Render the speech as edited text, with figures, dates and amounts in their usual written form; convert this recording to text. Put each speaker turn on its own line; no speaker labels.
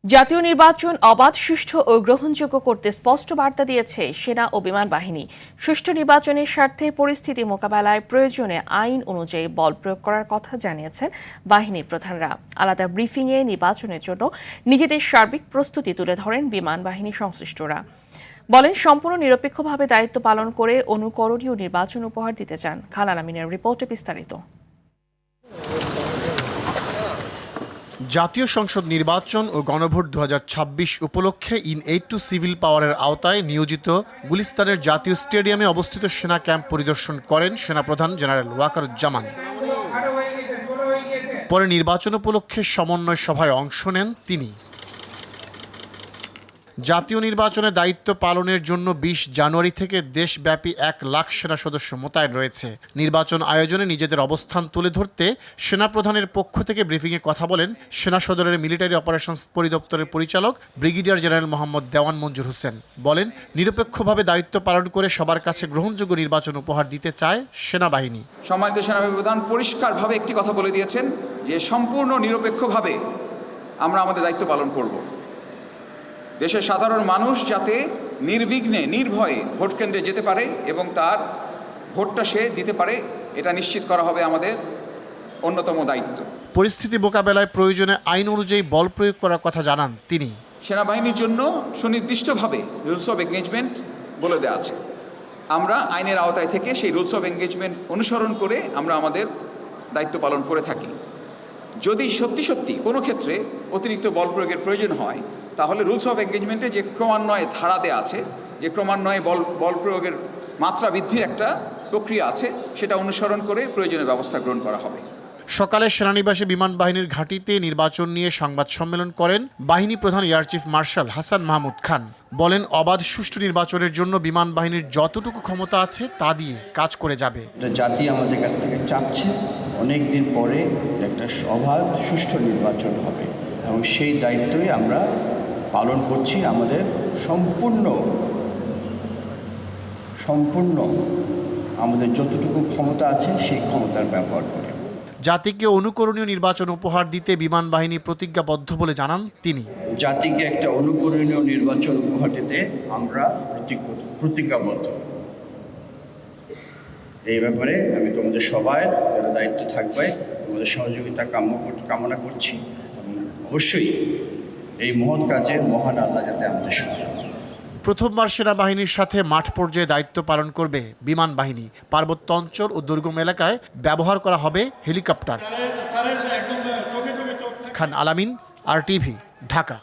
জাতীয় নির্বাচন অবাধ, সুষ্ঠু ও গ্রহণযোগ্য করতে স্পষ্ট বার্তা দিয়েছে সেনা ও বিমান বাহিনী। সুষ্ঠু নির্বাচনের স্বার্থে পরিস্থিতি মোকাবেলায় প্রয়োজনে আইন অনুযায়ী বল প্রয়োগ করার কথা জানিয়েছেন বাহিনীর প্রধানরা। আলাদা ব্রিফিংয়ে নির্বাচনের জন্য নিজেদের সার্বিক প্রস্তুতি তুলে ধরেন বিমান বাহিনী সংশ্লিষ্টরা। বলেন, সম্পূর্ণ নিরপেক্ষভাবে দায়িত্ব পালন করে অনুকরণীয় নির্বাচন উপহার দিতে চান। খান আলামিনের রিপোর্টে বিস্তারিত।
জাতীয় সংসদ নির্বাচন ও গণভোট 2026 উপলক্ষে ইন-এইড টু সিভিল পাওয়ারের আওতায় নিয়োজিত গুলিস্তানের জাতীয় স্টেডিয়ামে অবস্থিত সেনা ক্যাম্প পরিদর্শন করেন সেনাপ্রধান জেনারেল ওয়াকারুজ্জামান। পরে নির্বাচন উপলক্ষে সমন্বয় সভায় অংশ নেন তিনি। জাতীয় নির্বাচনে দায়িত্ব পালনের জন্য 20 জানুয়ারি থেকে দেশব্যাপী 1 লাখ সেনা সদস্য মোতায়েন রয়েছে। নির্বাচন আয়োজনে নিজেদের অবস্থান তুলে ধরতে সেনাপ্রধানের পক্ষ থেকে ব্রিফিংয়ে কথা বলেন সেনা সদরের মিলিটারি অপারেশনস পরিদপ্তরের পরিচালক ব্রিগেডিয়ার জেনারেল মোহাম্মদ দেওয়ান মঞ্জুর হোসেন। বলেন, নিরপেক্ষভাবে দায়িত্ব পালন করে সবার কাছে গ্রহণযোগ্য নির্বাচন উপহার দিতে চায় সেনাবাহিনী।
সম্মানিত সেনাবাহিনী প্রধান পরিষ্কারভাবে একটি কথা বলে দিয়েছেন যে সম্পূর্ণ নিরপেক্ষভাবে আমরা আমাদের দায়িত্ব পালন করব। দেশের সাধারণ মানুষ যাতে নির্বিঘ্নে নির্ভয়ে ভোট কেন্দ্রে যেতে পারে এবং তার ভোটটা সে দিতে পারে, এটা নিশ্চিত করা হবে আমাদের অন্যতম দায়িত্ব।
পরিস্থিতি মোকাবেলায় প্রয়োজনে আইন অনুযায়ী বল প্রয়োগ করার কথা জানান তিনি।
সেনাবাহিনীর জন্য সুনির্দিষ্টভাবে রুলস অফ এঙ্গেজমেন্ট বলে দেওয়া আছে। আমরা আইনের আওতায় থেকে সেই রুলস অফ এঙ্গেজমেন্ট অনুসরণ করে আমরা আমাদের দায়িত্ব পালন করে থাকি। যদি সত্যি কোনো ক্ষেত্রে অতিরিক্ত বল প্রয়োগের প্রয়োজন হয়, তাহলে রুলস অফ এঙ্গেজমেন্টে যে ক্রমান্বয়ে ধারা দেওয়া আছে, যে ক্রমান্বয়ে বল প্রয়োগের মাত্রা বৃদ্ধির একটা প্রক্রিয়া আছে, সেটা অনুসরণ করে প্রয়োজনীয় ব্যবস্থা গ্রহণ করা হবে।
সকালে সেনানিবাসে বিমান বাহিনীর ঘাঁটিতে নির্বাচন নিয়ে সংবাদ সম্মেলন করেন বাহিনী প্রধান air chief marshal Hasan Mahmud Khan. বলেন, অবাধ সুষ্ঠু নির্বাচনের জন্য বিমান বাহিনীর যতটুকু ক্ষমতা আছে তা দিয়ে কাজ করে যাবে।
জাতি আমাদের কাছ থেকে চাচ্ছে অনেক দিন পরে একটা অবাধ সুষ্ঠু নির্বাচন হবে এবং সেই দায়িত্বই আমরা পালন করছি। আমাদের সম্পূর্ণ আমাদের যতটুকু ক্ষমতা আছে সেই ক্ষমতার ব্যবহার করে
জাতিকে অনুকরণীয় নির্বাচন উপহার দিতে বিমান বাহিনী প্রতিজ্ঞাবদ্ধ বলে জানান তিনি।
জাতিকে একটা অনুকরণীয় নির্বাচন উপহার দিতে আমরা প্রতিজ্ঞাবদ্ধ। এই ব্যাপারে আমি তোমাদের সবাই যারা দায়িত্ব থাকবে তোমাদের সহযোগিতা কামনা করছি। অবশ্যই এই মহৎ কাজে মহান আল্লাহ যাতে আমাদের সহায়।
প্রথমবার সেনাবাহিনীর সাথে মাঠ পর্যায়ে দায়িত্ব পালন করবে বিমান বাহিনী। পার্বত্য অঞ্চল ও দুর্গম এলাকায় ব্যবহার করা হবে হেলিকপ্টার। খান আলামিন, RTV, ঢাকা।